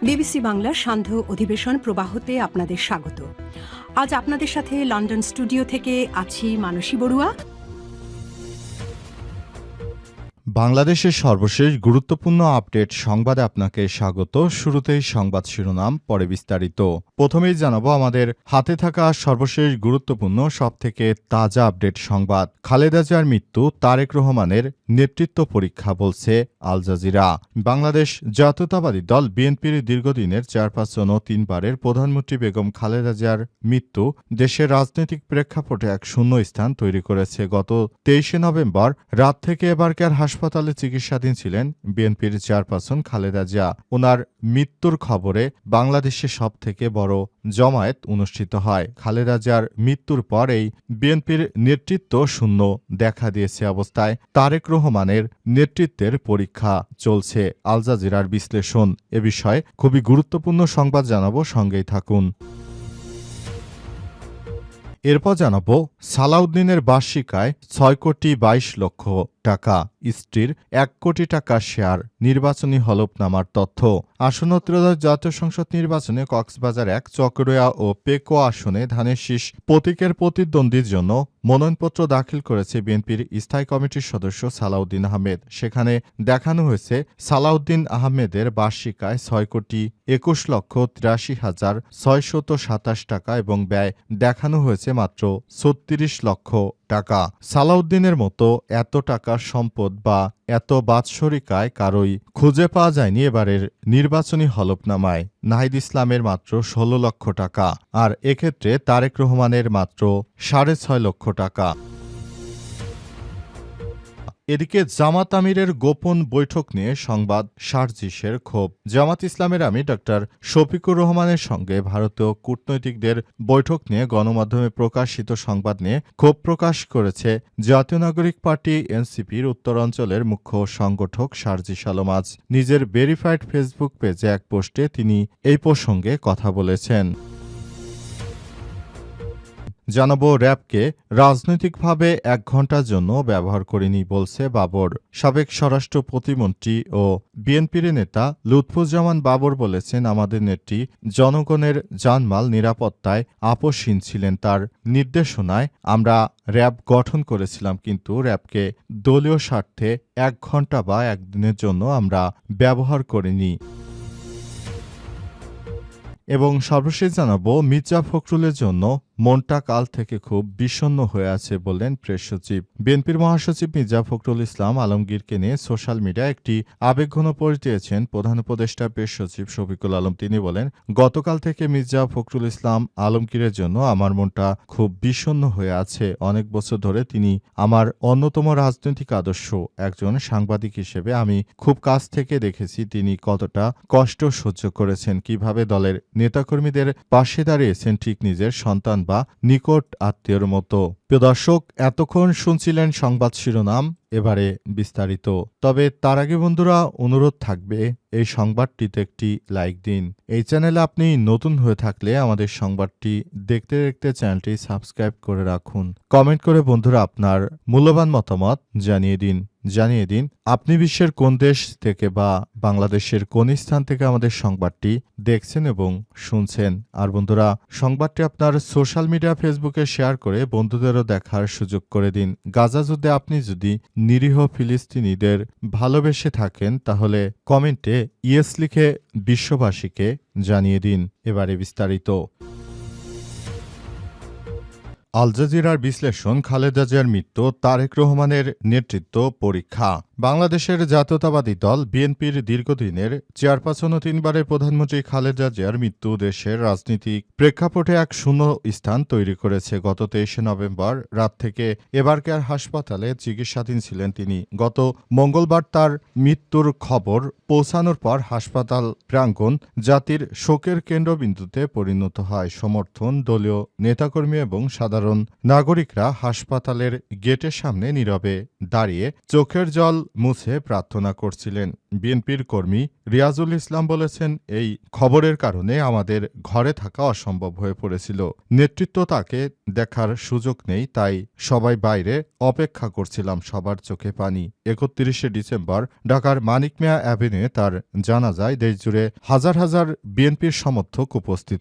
BBC বাংলার সান্ধ্য অধিবেশন প্রবাহতে আপনাদের স্বাগত। আজ আপনাদের সাথে লন্ডন স্টুডিও থেকে আছি মানসী বড়ুয়া। বাংলাদেশের সর্বশেষ গুরুত্বপূর্ণ আপডেট সংবাদে আপনাকে স্বাগত। শুরুতেই সংবাদ শিরোনাম, পরে বিস্তারিত। প্রথমেই জানাবো আমাদের হাতে থাকা সর্বশেষ গুরুত্বপূর্ণ সবথেকে তাজা আপডেট সংবাদ। খালেদা জিয়ার মৃত্যু, তারেক রহমানের নেতৃত্ব পরীক্ষা, বলছে আল জাজিরা। বাংলাদেশ জাতীয়তাবাদী দল বিএনপির দীর্ঘদিনের চেয়ারপারসন ও 3 বারের প্রধানমন্ত্রী বেগম খালেদা জিয়ার মৃত্যু দেশের রাজনৈতিক প্রেক্ষাপটে এক শূন্য স্থান তৈরি করেছে। গত 23 নভেম্বর রাত থেকে এবারকার হাসপাতালে চিকিৎসাধীন ছিলেন বিএনপির চেয়ারপারসন খালেদা জিয়া। ওনার মৃত্যুর খবরে বাংলাদেশে সবথেকে বড় জমায়েত অনুষ্ঠিত হয়। খালেদা জিয়ার মৃত্যুর পর এই বিএনপির নেতৃত্ব শূন্য দেখা দিয়েছে অবস্থায় তারেক রহমানের নেতৃত্বের পরীক্ষা চলছে। আল জাজিরার বিশ্লেষণ। এ বিষয়ে খুবই গুরুত্বপূর্ণ সংবাদ জানাবো, সঙ্গেই থাকুন। এরপর জানাবো সালাউদ্দিনের বার্ষিক আয় 6,22,00,000 টাকা, স্ত্রীর 1 কোটি টাকা শেয়ার, নির্বাচনী হলফনামার তথ্য। আসন্ন ত্রয়োদশ জাতীয় সংসদ নির্বাচনে কক্সবাজার 1, চকরিয়া ও পেকোয়া আসনে ধানের শীষ প্রতীকের প্রতিদ্বন্দ্বীর জন্য মনোনয়নপত্র দাখিল করেছে বিএনপির স্থায়ী কমিটির সদস্য সালাউদ্দিন আহমেদ। সেখানে দেখানো হয়েছে সালাউদ্দিন আহমেদের বার্ষিক আয় 6,81,83,627 টাকা এবং ব্যয় দেখানো হয়েছে মাত্র 36 লক্ষ টাকা। সালাউদ্দিনের মতো এত টাকার সম্পদ বা এত বাৎসরিক আয় কারোই খুঁজে পাওয়া যায়নি এবারের নির্বাচনী হলফনামায়। নাহিদ ইসলামের মাত্র 16 লক্ষ টাকা, আর এক্ষেত্রে তারেক রহমানের মাত্র 6.5 লক্ষ টাকা। এদিকে জামাত আমিরের গোপন বৈঠক নিয়ে সংবাদ সার্জিসের ক্ষোভ। জামাত ইসলামের আমির ড শফিকুর রহমানের সঙ্গে ভারতীয় কূটনৈতিকদের বৈঠক নিয়ে গণমাধ্যমে প্রকাশিত সংবাদ নিয়ে ক্ষোভ প্রকাশ করেছে জাতীয় নাগরিক পার্টি এনসিপির উত্তরাঞ্চলের মুখ্য সংগঠক সার্জিস আলম। আজ নিজের ভেরিফাইড ফেসবুক পেজে এক পোস্টে তিনি এই প্রসঙ্গে কথা বলেছেন। জানাবো র‍্যাবকে রাজনৈতিকভাবে 1 ঘণ্টার জন্য ব্যবহার করেনি, বলছে বাবর। সাবেক স্বরাষ্ট্র প্রতিমন্ত্রী ও বিএনপির নেতা লুৎফুজ্জামান বাবর বলেছেন, আমাদের নেত্রী জনগণের জানমাল নিরাপত্তায় আপোষহীন ছিলেন। তার নির্দেশনায় আমরা র‍্যাব গঠন করেছিলাম, কিন্তু র‍্যাবকে দলীয় স্বার্থে 1 ঘণ্টা বা 1 দিনের জন্য আমরা ব্যবহার করিনি। এবং সর্বশেষ জানাবো মির্জা ফখরুলের জন্য মনটা কাল থেকে খুব বিষণ্ণ হয়ে আছে বললেন প্রেস সচিব। বিএনপির মহাসচিব মির্জা ফখরুল ইসলাম আলমগীরকে নিয়ে সোশ্যাল মিডিয়ায় একটি আবেগঘন পোস্ট দিয়েছেন প্রধান উপদেষ্টা প্রেস সচিব শফিকুল আলম। তিনি বলেন, গতকাল থেকে মির্জা ফখরুল ইসলাম আলমগীরের জন্য আমার মনটা খুব বিষণ্ণ হয়ে আছে। অনেক বছর ধরে তিনি আমার অন্যতম রাজনৈতিক আদর্শ। একজন সাংবাদিক হিসেবে আমি খুব কাছ থেকে দেখেছি তিনি কতটা কষ্ট সহ্য করেছেন, কিভাবে দলের নেতাকর্মীদের পাশে দাঁড়িয়েছেন ঠিক নিজের সন্তান বা নিকট আত্মীয়র মতো। প্রিয় দর্শক, এতক্ষণ শুনছিলেন সংবাদ শিরোনাম, এবারে বিস্তারিত। তবে তার আগে বন্ধুরা অনুরোধ থাকবে এই সংবাদটিতে একটি লাইক দিন। এই চ্যানেলে আপনি নতুন হয়ে থাকলে আমাদের সংবাদটি দেখতে দেখতে চ্যানেলটি সাবস্ক্রাইব করে রাখুন। কমেন্ট করে বন্ধুরা আপনার মূল্যবান মতামত জানিয়ে দিন আপনি বিশ্বের কোন দেশ থেকে বা বাংলাদেশের কোন স্থান থেকে আমাদের সংবাদটি দেখছেন এবং শুনছেন। আর বন্ধুরা সংবাদটি আপনার সোশ্যাল মিডিয়া ফেসবুকে শেয়ার করে বন্ধুদেরও দেখার সুযোগ করে দিন। গাজা যুদ্ধে আপনি যদি নিরীহ ফিলিস্তিনিদের ভালোবেসে থাকেন তাহলে কমেন্টে ইয়েস লিখে বিশ্ববাসীকে জানিয়ে দিন। এবারে বিস্তারিত। আল জাজিরার বিশ্লেষণ, খালেদা জিয়ার মৃত্যু, তারেক রহমানের নেতৃত্ব পরীক্ষা। বাংলাদেশের জাতীয়তাবাদী দল বিএনপির দীর্ঘদিনের চেয়ারপারসন ও 3 বারের প্রধানমন্ত্রী খালেদা জিয়ার মৃত্যু দেশের রাজনীতিক প্রেক্ষাপটে এক শূন্য স্থান তৈরি করেছে। গত 23 নভেম্বর রাত থেকে এবারকার হাসপাতালে চিকিৎসাধীন ছিলেন তিনি। গত মঙ্গলবার তার মৃত্যুর খবর পৌঁছানোর পর হাসপাতাল প্রাঙ্গণ জাতির শোকের কেন্দ্রবিন্দুতে পরিণত হয়। সমর্থন, দলীয় নেতাকর্মী এবং সাধারণ নাগরিকরা হাসপাতালের গেটের সামনে নীরবে দাঁড়িয়ে চোখের জল মুছে প্রার্থনা করছিলেন। বিএনপির কর্মী রিয়াজুল ইসলাম বলেছেন, এই খবরের কারণে আমাদের ঘরে থাকা অসম্ভব হয়ে পড়েছিল। নেতৃত্ব তাকে দেখার সুযোগ নেই, তাই সবাই বাইরে অপেক্ষা করছিলাম, সবার চোখে পানি। ৩১শে ডিসেম্বর ঢাকার মানিক মিয়া অ্যাভিনিউয়ে তার জানাজায় দেশজুড়ে হাজার হাজার বিএনপির সমর্থক উপস্থিত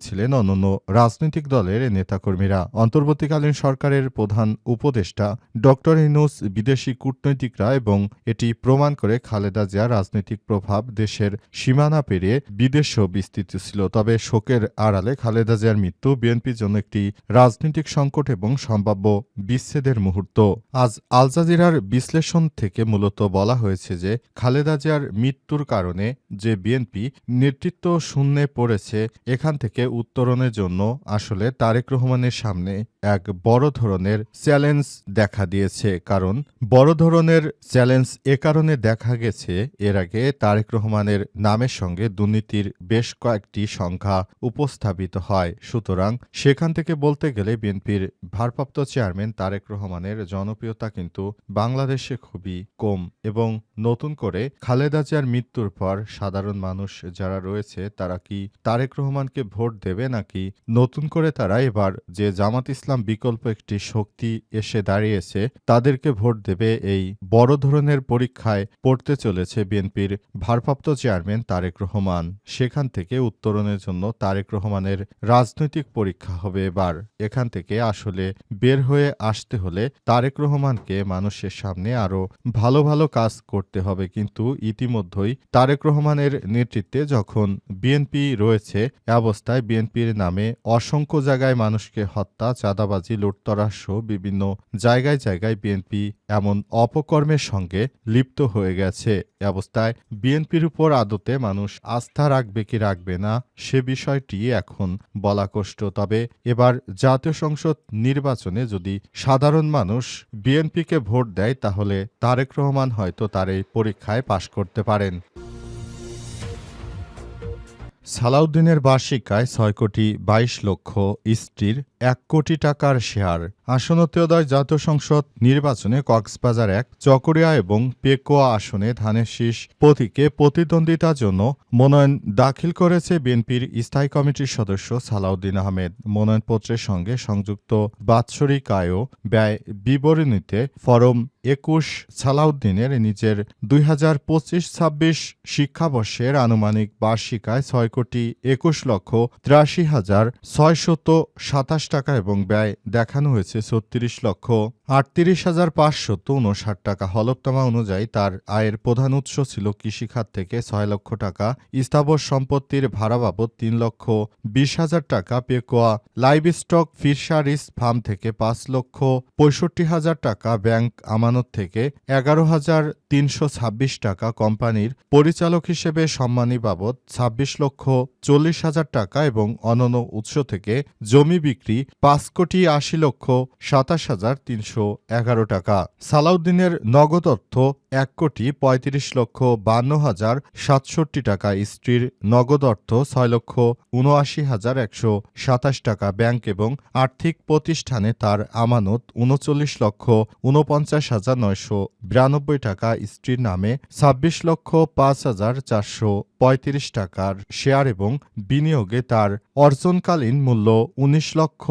ছিলেন অন্যান্য রাজনৈতিক দলের নেতাকর্মীরা। অন্তর্বর্তীকালীন সরকারের প্রধান উপদেষ্টা ডক্টর ইউনূস, বিদেশি কূটনীতিকরা এবং এটি প্রমাণ করে খালেদা জিয়ার রাজনৈতিক প্রভাব দেশের সীমানা পেরিয়ে বিদেশেও বিস্তৃত ছিল। তবে শোকের আড়ালে খালেদা জিয়ার মৃত্যু বিএনপির জন্য একটি রাজনৈতিক সংকট এবং সম্ভাব্য বিচ্ছেদের মুহূর্ত। আজ আল জাজিরার বিশ্লেষণ থেকে মূলত বলা হয়েছে যে খালেদা জিয়ার মৃত্যুর কারণে যে বিএনপি নেতৃত্ব শূন্যে পড়েছে, এখান থেকে উত্তরণের জন্য আসলে তারেক রহমানের সামনে এক বড় ধরনের চ্যালেঞ্জ দেখা দিয়েছে। কারণ বড় ধরনের চ্যালেঞ্জ এ কারণে দেখা গেছে, এর আগে তারেক রহমানের নামের সঙ্গে দুর্নীতির বেশ কয়েকটি সংখ্যা উপস্থাপিত হয়। সুতরাং সেখান থেকে বলতে গেলে বিএনপির ভারপ্রাপ্ত চেয়ারম্যান তারেক রহমানের জনপ্রিয়তা কিন্তু বাংলাদেশে খুবই কম এবং নতুন করে খালেদা জিয়ার মৃত্যুর পর সাধারণ মানুষ যারা রয়েছে তারা কি তারেক রহমানকে ভোট দেবে, নাকি নতুন করে তারা এবার যে জামাত ইসলাম বিকল্প একটি শক্তি এসে দাঁড়িয়েছে তাদেরকে ভোট দেবে? এই বড় ধরনের পরীক্ষায় পড়তে চলেছে বিএনপির ভারপ্রাপ্ত চেয়ারম্যান তারেক রহমান। সেখান থেকে উত্তরণের জন্য তারেক রহমানের রাজনৈতিক পরীক্ষা হবে এবার। এখান থেকে আসলে বের হয়ে আসতে হলে তারেক রহমানকে মানুষের সামনে আরো ভালো ভালো কাজ করতে হবে। কিন্তু ইতিমধ্যেই তারেক রহমানের নেতৃত্বে যখন বিএনপি রয়েছে, এ অবস্থায় বিএনপির নামে অসংখ্য জায়গায় মানুষকে হত্যা, চাঁদাবাজি, লুটতরাজ সহ বিভিন্ন জায়গায় জায়গায় বিএনপি এমন অপকর্মের সঙ্গে লিপ্ত হয়ে গেছে। এ অবস্থায় বিএনপির উপর আদতে মানুষ আস্থা রাখবে কি রাখবে না সে বিষয়টি এখন বলা কষ্ট। তবে এবার জাতীয় সংসদ নির্বাচনে যদি সাধারণ মানুষ বিএনপিকে ভোট দেয় তাহলে তারেক রহমান হয়তো তার এই পরীক্ষায় পাশ করতে পারেন। সালাউদ্দিনের বার্ষিক আয় ৬,২২,০০,০০০, স্ত্রীর ১ কোটি টাকার শেয়ার। আসন্নতোদয় জাতীয় সংসদ নির্বাচনে কক্সবাজার ১, চকরিয়া এবং পেকুয়া আসনে ধানের শীষ প্রতীকে প্রতিদ্বন্দ্বিতার জন্য মনোনয়ন দাখিল করেছে বিএনপির স্থায়ী কমিটির সদস্য সালাউদ্দিন আহমেদ। মনোনয়নপত্রের সঙ্গে সংযুক্ত বাৎসরিক আয় ও ব্যয় বিবরণীতে ফরম ২১ সালাউদ্দিনের নিজের ২০২৫-২৬ শিক্ষাবর্ষের আনুমানিক বার্ষিক আয় ৬,৮১,৮৬,৬২৭ টাকা এবং ব্যয় দেখানো হয়েছে ৩৬,৩৮,৫৫৯ টাকা। হলফনামা অনুযায়ী তার আয়ের প্রধান উৎস ছিল কৃষিখাত থেকে ৬ লক্ষ টাকা, স্থাবর সম্পত্তির ভাড়া বাবদ ৩,২০,০০০ টাকা, Pekua live stock fisheries farm থেকে ৫,৬৫,০০০ টাকা, ব্যাংক আমানত থেকে ১১,৩২৬ টাকা, কোম্পানির পরিচালক হিসেবে সম্মানী বাবদ ২৬,৪০,০০০ টাকা এবং অন্যান্য উৎস থেকে জমি বিক্রি ৫,২৭,২৭,৩১১ টাকা। সালাউদ্দিনের নগদ অর্থ ১,৩৫,৫২,০৬৭ টাকা, স্ত্রীর নগদ অর্থ ৬,৭৯,১২৭ টাকা। ব্যাংক এবং আর্থিক প্রতিষ্ঠানে তার আমানত ৩৯,৪৯,৯৯২ টাকা, স্ত্রীর নামে ২৬,০৫,৪৩৫ টাকার শেয়ার এবং বিনিয়োগে তার অর্জনকালীন মূল্য ১৯ লক্ষ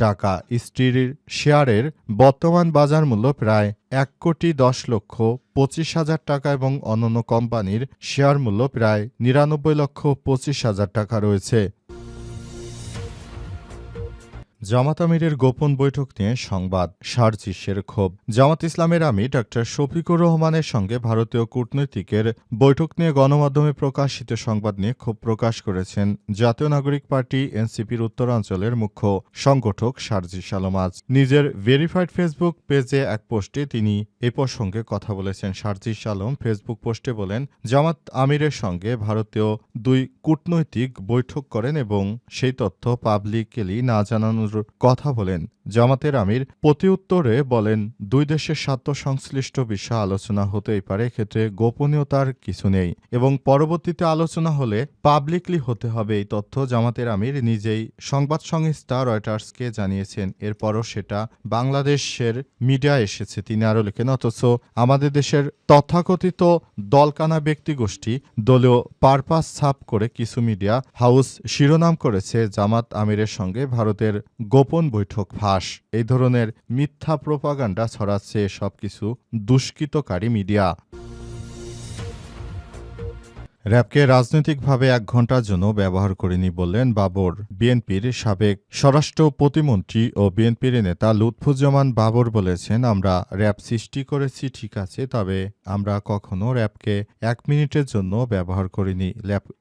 টাকা। স্ত্রীর শেয়ারের বর্তমান বাজার মূল্য প্রায় ১,১০,২৫,০০০ টাকা এবং অন্যান্য কোম্পানির শেয়ার মূল্য প্রায় ৯৯,২৫,০০০ টাকা রয়েছে। জামাত আমিরের গোপন বৈঠক নিয়ে সংবাদ, শারজিশের ক্ষোভ। জামাত ইসলামের আমির ডা শফিকুর রহমানের সঙ্গে ভারতীয় কূটনীতিকের বৈঠক নিয়ে গণমাধ্যমে প্রকাশিত সংবাদ নিয়ে ক্ষোভ প্রকাশ করেছেন জাতীয় নাগরিক পার্টি এনসিপির উত্তরাঞ্চলের মুখ্য সংগঠক শারজিশ আলম। আজ নিজের ভেরিফাইড ফেসবুক পেজে এক পোস্টে তিনি এ প্রসঙ্গে কথা বলেছেন। শারজিশ আলম ফেসবুক পোস্টে বলেন, জামাত আমিরের সঙ্গে ভারতীয় দুই কূটনৈতিক বৈঠক করেন এবং সেই তথ্য পাবলিকলি না জানানোর কথা বলেন। জামাতের আমির প্রতিউত্তরে বলেন, দুই দেশের স্বার্থ সংশ্লিষ্ট বিষয়ে আলোচনা হতেই পারে, এক্ষেত্রে গোপনীয়তার কিছু নেই এবং পরবর্তীতে আলোচনা হলে পাবলিকলি হতে হবে। এই তথ্য জামাতের আমির নিজেই সংবাদ সংস্থা রয়টার্সকে জানিয়েছেন। এরপরও সেটা বাংলাদেশের মিডিয়ায় এসেছে। তিনি আরও লেখেন, অথচ আমাদের দেশের তথাকথিত দলকানা ব্যক্তিগোষ্ঠী দলীয় পারপাস ছাপ করে কিছু মিডিয়া হাউস শিরোনাম করেছে জামাত আমিরের সঙ্গে ভারতের গোপন বৈঠক ফাঁস। এই ধরনের মিথ্যা প্রোপাগান্ডা ছড়াচ্ছে সবকিছু দুষ্কৃতকারী মিডিয়া। র‍্যাবকে রাজনৈতিকভাবে ১ ঘণ্টার জন্য ব্যবহার করেনি বললেন বাবর। বিএনপির সাবেক স্বরাষ্ট্র প্রতিমন্ত্রী ও বিএনপির নেতা লুৎফুজ্জামান বাবর বলেছেন, আমরা র‍্যাব সৃষ্টি করেছি ঠিক আছে, তবে আমরা কখনো র‍্যাবকে ১ মিনিটের জন্য ব্যবহার করিনি।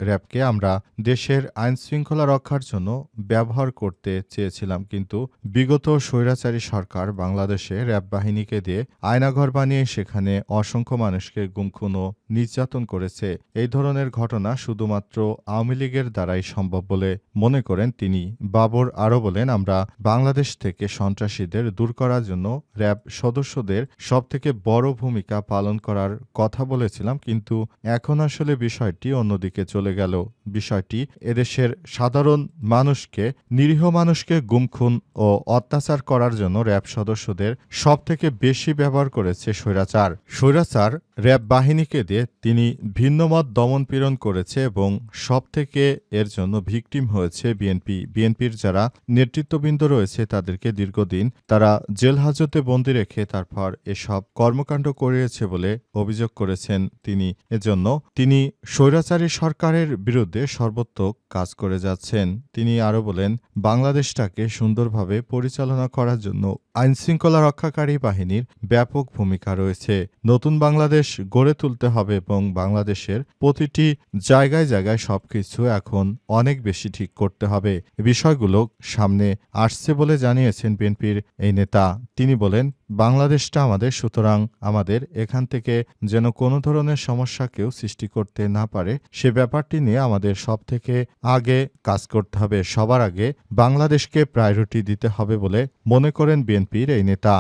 র‍্যাবকে আমরা দেশের আইনশৃঙ্খলা রক্ষার জন্য ব্যবহার করতে চেয়েছিলাম, কিন্তু বিগত স্বৈরাচারী সরকার বাংলাদেশে র‍্যাব বাহিনীকে দিয়ে আয়নাঘর বানিয়ে সেখানে অসংখ্য মানুষকে গুম খুন ও নির্যাতন করেছে। এই ধরনের ঘটনা শুধুমাত্র আওয়ামী লীগের দ্বারাই সম্ভব বলে মনে করেন তিনি। বাবর আরও বলেন, আমরা বাংলাদেশ থেকে সন্ত্রাসীদের দূর করার জন্য র‍্যাব সদস্যদের সবথেকে বড় ভূমিকা পালন করার কথা বলেছিলাম, কিন্তু এখন আসলে বিষয়টি অন্যদিকে চলে গেল। বিষয়টি এদেশের সাধারণ মানুষকে, নিরীহ মানুষকে গুম খুন ও অত্যাচার করার জন্য র‍্যাব সদস্যদের সবথেকে বেশি ব্যবহার করেছে স্বৈরাচার র‍্যাব বাহিনীকে দিয়ে তিনি ভিন্নমত দমনপীড়ন করেছে এবং সবথেকে এর জন্য ভিকটিম হয়েছে বিএনপির যারা নেতৃত্ববৃন্দ রয়েছে তাদেরকে দীর্ঘদিন তারা জেল হাজতে বন্দী রেখে তারপর এসব কর্মকাণ্ড করিয়েছে বলে অভিযোগ করেছেন তিনি। এজন্য তিনি স্বৈরাচারী সরকারের বিরুদ্ধে সর্বোত্তক কাজ করে যাচ্ছেন। তিনি আরও বলেন, বাংলাদেশটাকে সুন্দরভাবে পরিচালনা করার জন্য আইনশৃঙ্খলা রক্ষাকারী বাহিনীর ব্যাপক ভূমিকা রয়েছে। নতুন বাংলাদেশ গড়ে তুলতে হবে এবং বাংলাদেশের প্রতিটি জায়গায় জায়গায় সবকিছু এখন অনেক বেশি ঠিক করতে হবে। বিষয়গুলো সামনে আসছে বলে জানিয়েছেন বিএনপির এই নেতা। তিনি বলেন, বাংলাদেশটা আমাদের, সুতরাং আমাদের এখান থেকে যেন কোনো ধরনের সমস্যা কেউ সৃষ্টি করতে না পারে সে ব্যাপারটি নিয়ে আমাদের সবথেকে আগে কাজ করতে হবে। সবার আগে বাংলাদেশকে প্রায়োরিটি দিতে হবে বলে মনে করেন বিএনপির এই নেতা।